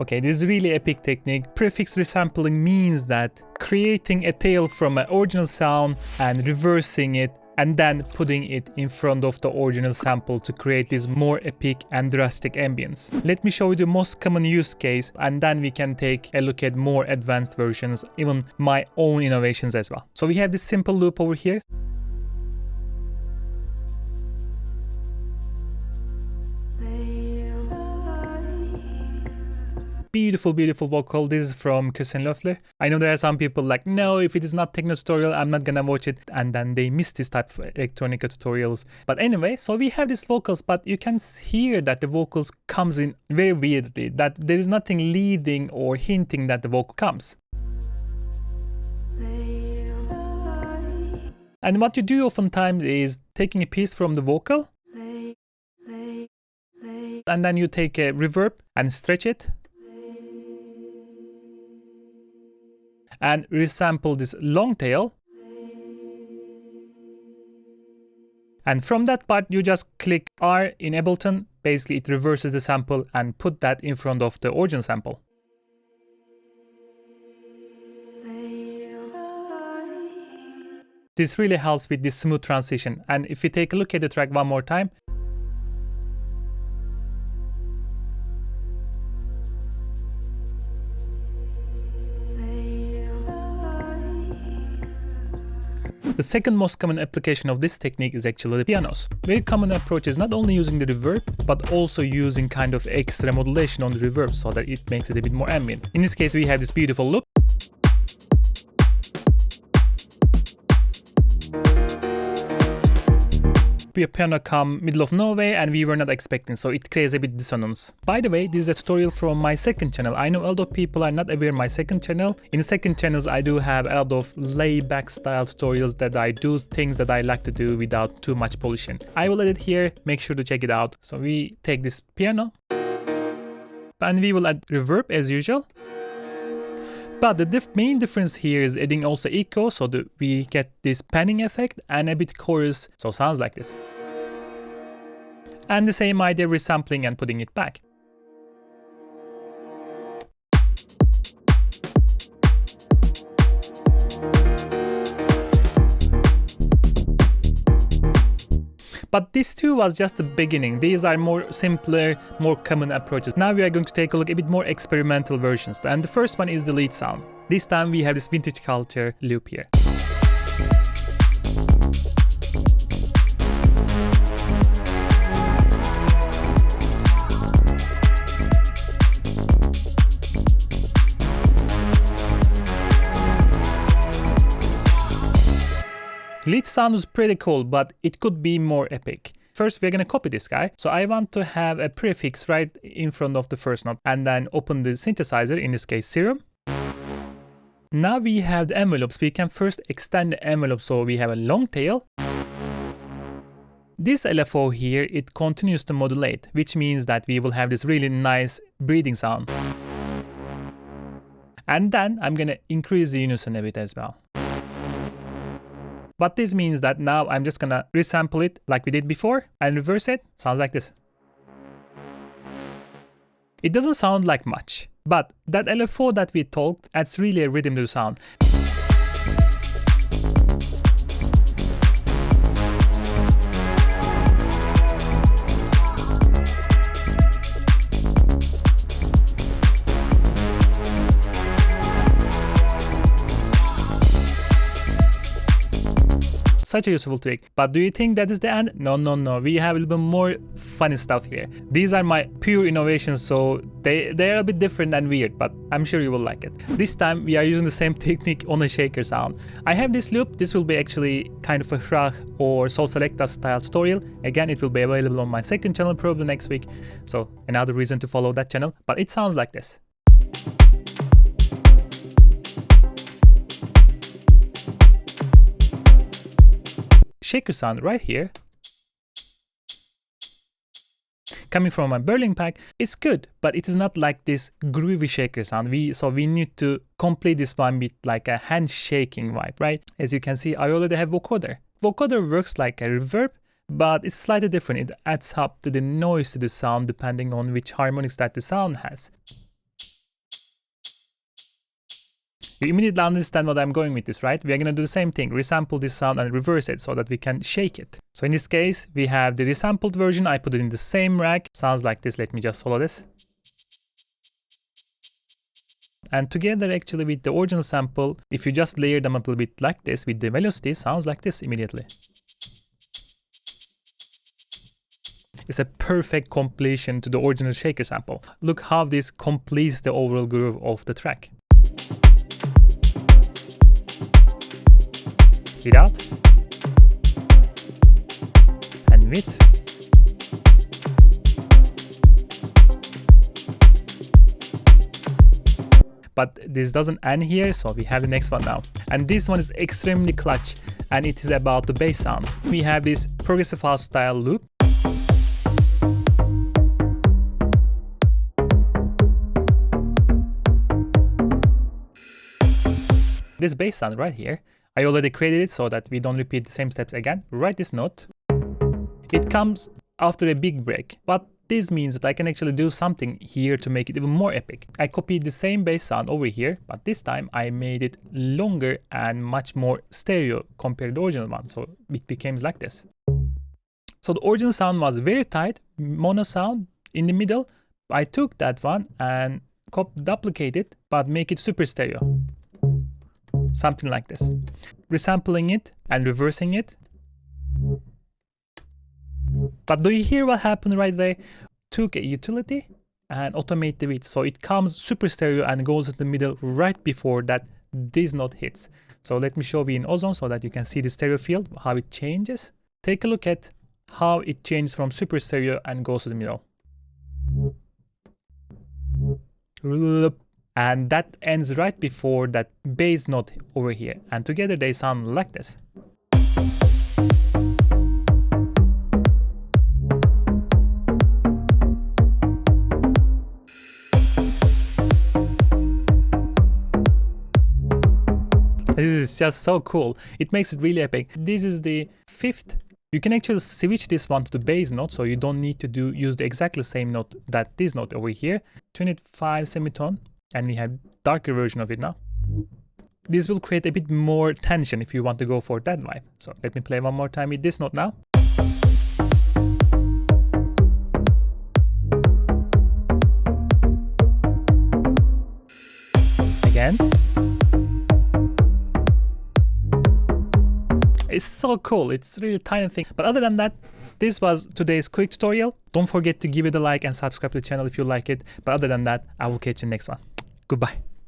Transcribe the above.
Okay, this is really epic technique. Prefix resampling means that creating a tail from an original sound and reversing it and then putting it in front of the original sample to create this more epic and drastic ambience. Let me show you the most common use case, and then we can take a look at more advanced versions, even my own innovations as well. So we have this simple loop over here. Beautiful, beautiful vocal. This is from Synth LFO. I know there are some people like, no, if it is not techno tutorial, I'm not gonna watch it. And then they miss this type of electronica tutorials. But anyway, so we have these vocals, but you can hear that the vocals comes in very weirdly, that there is nothing leading or hinting that the vocal comes. And what you do oftentimes is taking a piece from the vocal, and then you take a reverb and stretch it, and resample this long tail. And from that part, you just click R in Ableton. Basically, it reverses the sample and put that in front of the original sample. This really helps with this smooth transition. And if we take a look at the track one more time, the second most common application of this technique is actually the pianos. Very common approach is not only using the reverb, but also using kind of extra modulation on the reverb so that it makes it a bit more ambient. In this case, we have this beautiful loop. A piano come middle of nowhere and we were not expecting, so it creates a bit dissonance. By the way, this is a tutorial from my second channel. I know a lot of people are not aware of my second channel. In the second channels, I do have a lot of laid-back style tutorials that I do things that I like to do without too much polishing. I will edit here, make sure to check it out. So we take this piano and we will add reverb as usual. But the main difference here is adding also echo, so that we get this panning effect and a bit chorus, so sounds like this. And the same idea, resampling and putting it back. But this too was just the beginning. These are more simpler, more common approaches. Now we are going to take a look at a bit more experimental versions. And the first one is the lead sound. This time we have this vintage culture loop here. Lead sound was pretty cool, but it could be more epic. First, we're gonna copy this guy. So I want to have a prefix right in front of the first note and then open the synthesizer, in this case Serum. Now we have the envelopes. We can first extend the envelope so we have a long tail. This LFO here, it continues to modulate, which means that we will have this really nice breathing sound. And then I'm gonna increase the unison a bit as well. But this means that now I'm just gonna resample it like we did before and reverse it. Sounds like this. It doesn't sound like much, but that LFO that we talked adds really a rhythm to the sound. Such a useful trick. But do you think that is the end? No, no, no. We have a little bit more funny stuff here. These are my pure innovations, so they are a bit different and weird, but I'm sure you will like it. This time we are using the same technique on a shaker sound. I have this loop. This will be actually kind of a Hrach or Sol Selecta style tutorial. Again, it will be available on my second channel probably next week. So another reason to follow that channel. But it sounds like this. Shaker sound right here, coming from my Berlin pack, it's good, but it is not like this groovy shaker sound. So we need to complete this one with like a handshaking vibe, right? As you can see, I already have Vocoder. Vocoder works like a reverb, but it's slightly different. It adds up to the noise to the sound depending on which harmonics that the sound has. You immediately understand what I'm going with this, right? We are gonna do the same thing, resample this sound and reverse it so that we can shake it. So in this case, we have the resampled version. I put it in the same rack. Sounds like this. Let me just solo this. And together actually with the original sample, if you just layer them a little bit like this with the velocity, sounds like this immediately. It's a perfect completion to the original shaker sample. Look how this completes the overall groove of the track. Without and with. But this doesn't end here, so we have the next one now. And this one is extremely clutch, and it is about the bass sound. We have this progressive house style loop. This bass sound right here, I already created it so that we don't repeat the same steps again. Write this note. It comes after a big break, but this means that I can actually do something here to make it even more epic. I copied the same bass sound over here, but this time I made it longer and much more stereo compared to the original one, so it became like this. So the original sound was very tight, mono sound in the middle. I took that one and duplicated it, but make it super stereo. Something like this. Resampling it and reversing it. But do you hear what happened right there? Took a utility and automate the beat. So it comes super stereo and goes in the middle right before that this note hits. So let me show you in Ozone so that you can see the stereo field, how it changes. Take a look at how it changes from super stereo and goes to the middle. And that ends right before that bass note over here. And together they sound like this. This is just so cool. It makes it really epic. This is the fifth. You can actually switch this one to the bass note, so you don't need to use the exactly same note that this note over here. 25 semitone, and we have darker version of it now. This will create a bit more tension if you want to go for that vibe. So let me play one more time with this note now. Again. It's so cool. It's really a tiny thing. But other than that, this was today's quick tutorial. Don't forget to give it a like and subscribe to the channel if you like it. But other than that, I will catch you next one. Goodbye.